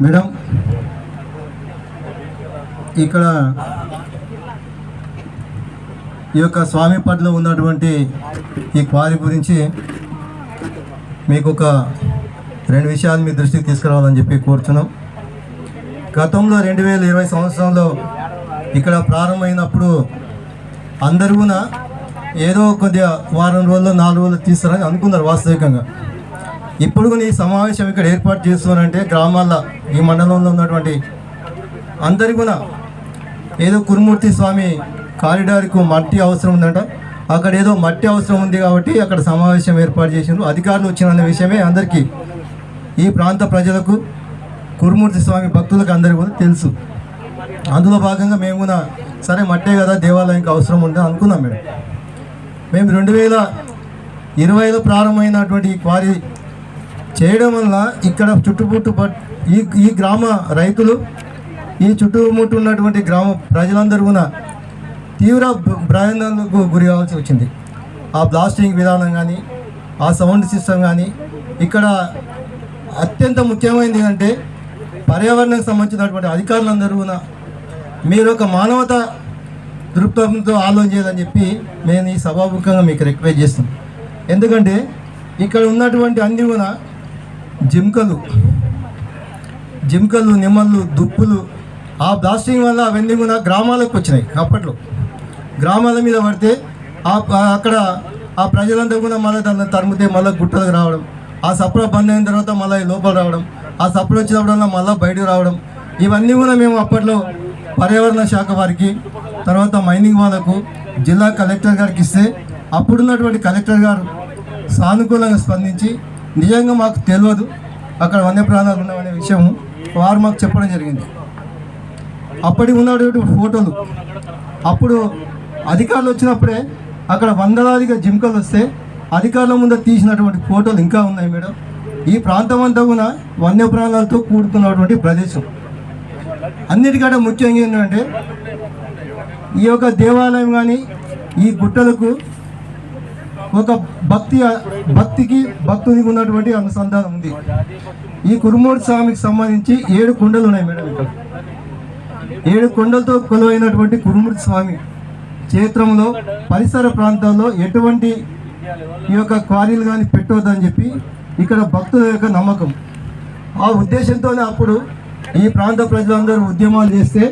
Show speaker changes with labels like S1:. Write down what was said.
S1: Madam ఇక్కడ ఈ యొక్క స్వామిపట్ల ఉన్నటువంటి ఈ క్వారీ గురించి మీకు ఒక 2 విషయాలు మీ దృష్టికి తీసుకురావాలని చెప్పి కోరుచున్నాం. గతంలో 2020 సంవత్సరంలో ఇక్కడ ప్రారంభమైనప్పుడు అందరూ కూడా ఏదో కొద్దిగా వారం రోజులు 4 రోజులు తీస్తారని అనుకున్నారు వాస్తవికంగా. ఇప్పుడు కూడా ఈ సమావేశం ఇక్కడ ఏర్పాటు చేస్తున్నారంటే గ్రామాల్లో ఈ మండలంలో ఉన్నటువంటి అందరికీ కూడా ఏదో కురుమూర్తి స్వామి కారిడార్కు మట్టి అవసరం ఉందంట, అక్కడ ఏదో మట్టి అవసరం ఉంది కాబట్టి అక్కడ సమావేశం ఏర్పాటు చేసిండ్రు. అధికారులు వచ్చిన విషయమే అందరికీ, ఈ ప్రాంత ప్రజలకు, కురుమూర్తి స్వామి భక్తులకు అందరికీ కూడా తెలుసు. అందులో భాగంగా మేము కూడా సరే మట్టే కదా దేవాలయానికి అవసరం ఉందని అనుకున్నాం మేడం. మేము 2020లో ప్రారంభమైనటువంటి ఈ క్వారీ చేయడం వల్ల ఇక్కడ చుట్టుముట్టు ఈ గ్రామ రైతులు, ఈ చుట్టుముట్టు ఉన్నటువంటి గ్రామ ప్రజలందరూ కూడా తీవ్ర భయాందోళనకు గురి కావాల్సి వచ్చింది. ఆ బ్లాస్టింగ్ విధానం కానీ, ఆ సౌండ్ సిస్టమ్ కానీ, ఇక్కడ అత్యంత ముఖ్యమైనది ఏంటంటే పర్యావరణానికి సంబంధించినటువంటి అధికారులందరూ కూడా మీరు ఒక మానవత దృక్పథంతో ఆలోచన చేయాలని చెప్పి నేను ఈ సభాముఖంగా మీకు రిక్వెస్ట్ చేస్తున్నాను. ఎందుకంటే ఇక్కడ ఉన్నటువంటి అన్నీ కూడా జింకలు, నెమళ్ళు, దుప్పులు, ఆ బ్లాస్టింగ్ వల్ల అవన్నీ కూడా గ్రామాలకు వచ్చినాయి. అప్పట్లో గ్రామాల మీద పడితే అక్కడ ఆ ప్రజలందరూ కూడా మళ్ళీ దాన్ని తరిమితే మళ్ళీ గుట్టలకు రావడం, ఆ సప్లై బంద్ అయిన తర్వాత మళ్ళీ లోపల రావడం, ఆ సప్లై వచ్చినప్పుడల్లా మళ్ళీ బయటకు రావడం, ఇవన్నీ కూడా మేము అప్పట్లో పర్యావరణ శాఖ వారికి, తర్వాత మైనింగ్ వాళ్ళకు, జిల్లా కలెక్టర్ గారికి ఇస్తే అప్పుడున్నటువంటి కలెక్టర్ గారు సానుకూలంగా స్పందించి నిజంగా మాకు తెలియదు అక్కడ వన్యప్రాణాలు ఉన్నామనే విషయం వారు మాకు చెప్పడం జరిగింది. అప్పటికి ఉన్నటువంటి ఫోటోలు అప్పుడు అధికారులు వచ్చినప్పుడే అక్కడ వందలాదిగా జింకలు వస్తే అధికారుల ముందు తీసినటువంటి ఫోటోలు ఇంకా ఉన్నాయి మేడం. ఈ ప్రాంతం అంతా కూడా వన్యప్రాణాలతో కూడుకున్నటువంటి ప్రదేశం. అన్నిటికంటే ముఖ్యంగా ఏంటంటే ఈ యొక్క దేవాలయం కానీ ఈ గుట్టలకు ఒక భక్తునికి ఉన్నటువంటి అనుసంధానం ఉంది. ఈ కురుమూర్తి స్వామికి సంబంధించి 7 కొండలు ఉన్నాయి మేడం. ఇక్కడ 7 కొండలతో కొలువైనటువంటి కురుమూర్తి స్వామి క్షేత్రంలో పరిసర ప్రాంతాల్లో ఎటువంటి ఈ యొక్క క్వారీలు కానీ పెట్టవద్దని చెప్పి ఇక్కడ భక్తుల యొక్క నమ్మకం. ఆ ఉద్దేశంతోనే అప్పుడు ఈ ప్రాంత ప్రజలందరూ ఉద్యమాలు చేస్తే